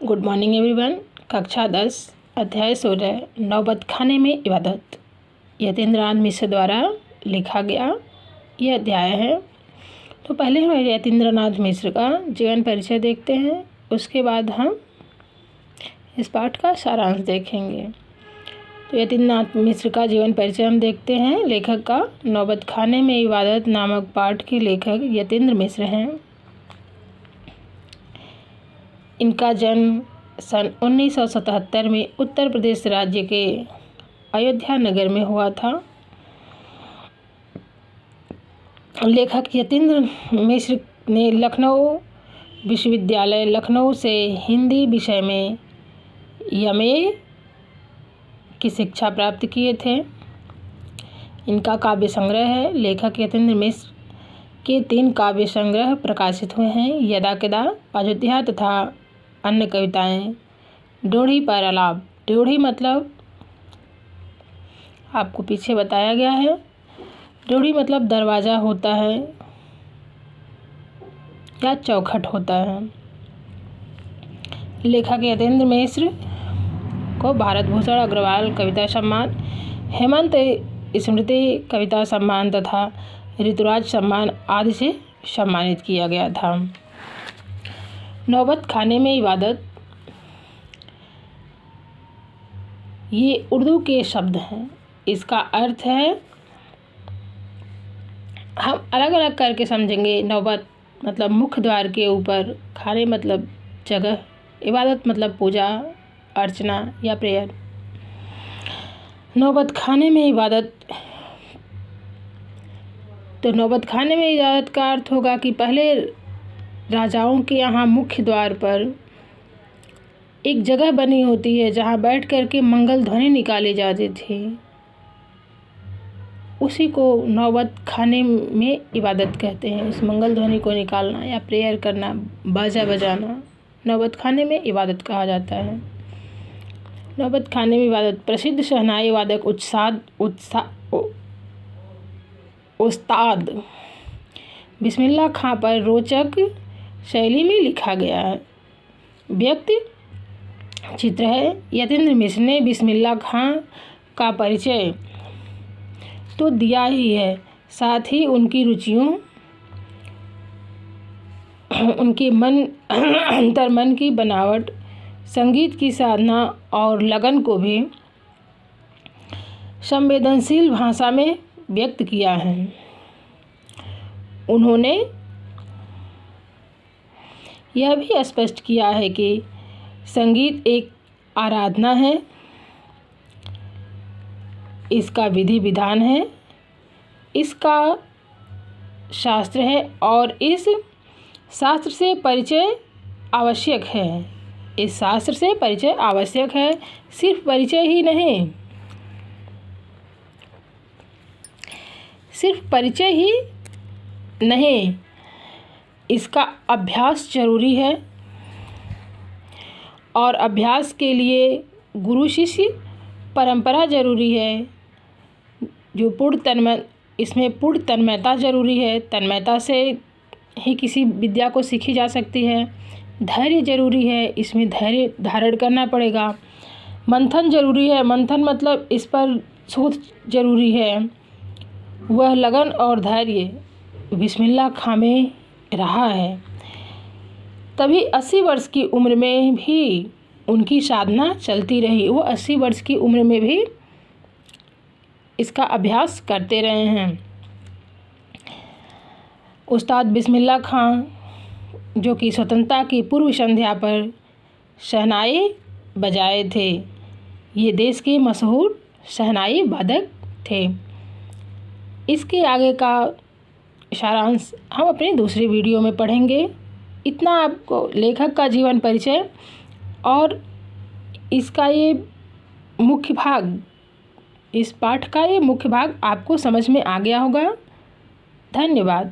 Good morning everyone. कक्षा 10 अध्याय 16 नौबत खाने में इबादत यतीन्द्रनाथ मिश्र द्वारा लिखा गया यह अध्याय है। तो पहले हम यतीन्द्रनाथ मिश्र का जीवन परिचय देखते हैं, उसके बाद हम इस पाठ का सारांश देखेंगे। तो यतीन्द्रनाथ मिश्र का जीवन परिचय हम देखते हैं। लेखक का नौबत खाने में इबादत नामक पाठ के लेखक यतीन्द्र मिश्र हैं। इनका जन्म सन 1977 में उत्तर प्रदेश राज्य के अयोध्या नगर में हुआ था। लेखक यतीन्द्र मिश्र ने लखनऊ विश्वविद्यालय लखनऊ से हिंदी विषय में एमए की शिक्षा प्राप्त किए थे। इनका काव्य संग्रह है। लेखक यतीन्द्र मिश्र के 3 काव्य संग्रह प्रकाशित हुए हैं, यदा कदा, अयोध्या तथा अन्य कविताएं। ड्योढ़ी पर आलाप। ड्योढ़ी मतलब आपको पीछे बताया गया है। ड्योढ़ी मतलब दरवाज़ा होता है या चौखट होता है। लेखक यतीन्द्र मिश्र को भारत भूषण अग्रवाल कविता सम्मान, हेमंत स्मृति कविता सम्मान तथा ऋतुराज सम्मान आदि से सम्मानित किया गया था। नौबत खाने में इबादत ये उर्दू के शब्द हैं। इसका अर्थ है, हम अलग अलग करके समझेंगे। नौबत मतलब मुख्य द्वार के ऊपर, खाने मतलब जगह, इबादत मतलब पूजा अर्चना या प्रेयर। नौबत खाने में इबादत, तो नौबत खाने में इबादत का अर्थ होगा कि पहले राजाओं के यहाँ मुख्य द्वार पर एक जगह बनी होती है जहाँ बैठ कर के मंगल ध्वनि निकाले जाते थे। उसी को नौबत खाने में इबादत कहते हैं। उस मंगल ध्वनि को निकालना या प्रेयर करना, बाजा बजाना, नौबत खाने में इबादत कहा जाता है। नौबत खाने में इबादत प्रसिद्ध शहनाई वादक उस्ताद बिस्मिल्लाह खां पर रोचक शैली में लिखा गया है। व्यक्ति चित्र है। यतीन्द्र मिश्र ने बिस्मिल्लाह खां का परिचय तो दिया ही है, साथ ही उनकी रुचियों, उनके अंतर्मन की बनावट, संगीत की साधना और लगन को भी संवेदनशील भाषा में व्यक्त किया है। उन्होंने यह भी स्पष्ट किया है कि संगीत एक आराधना है, इसका विधि विधान है, इसका शास्त्र है और इस शास्त्र से परिचय आवश्यक है। इस शास्त्र से परिचय आवश्यक है। सिर्फ परिचय ही नहीं, सिर्फ परिचय ही नहीं, इसका अभ्यास जरूरी है और अभ्यास के लिए गुरु शिष्य परंपरा जरूरी है। जो इसमें पूर्ण तन्मयता जरूरी है। तन्मयता से ही किसी विद्या को सीखी जा सकती है। धैर्य जरूरी है, इसमें धैर्य धारण करना पड़ेगा। मंथन जरूरी है। मंथन मतलब इस पर शोध जरूरी है। वह लगन और धैर्य बिस्मिल्लाह खां में रहा है, तभी 80 वर्ष की उम्र में भी उनकी साधना चलती रही। वो 80 वर्ष की उम्र में भी इसका अभ्यास करते रहे हैं। उस्ताद बिस्मिल्लाह खां जो कि स्वतंत्रता की पूर्व संध्या पर शहनाई बजाए थे, ये देश के मशहूर शहनाई वादक थे। इसके आगे का सारांश हम अपनी दूसरी वीडियो में पढ़ेंगे। इतना आपको लेखक का जीवन परिचय और इसका ये मुख्य भाग, इस पाठ का ये मुख्य भाग आपको समझ में आ गया होगा। धन्यवाद।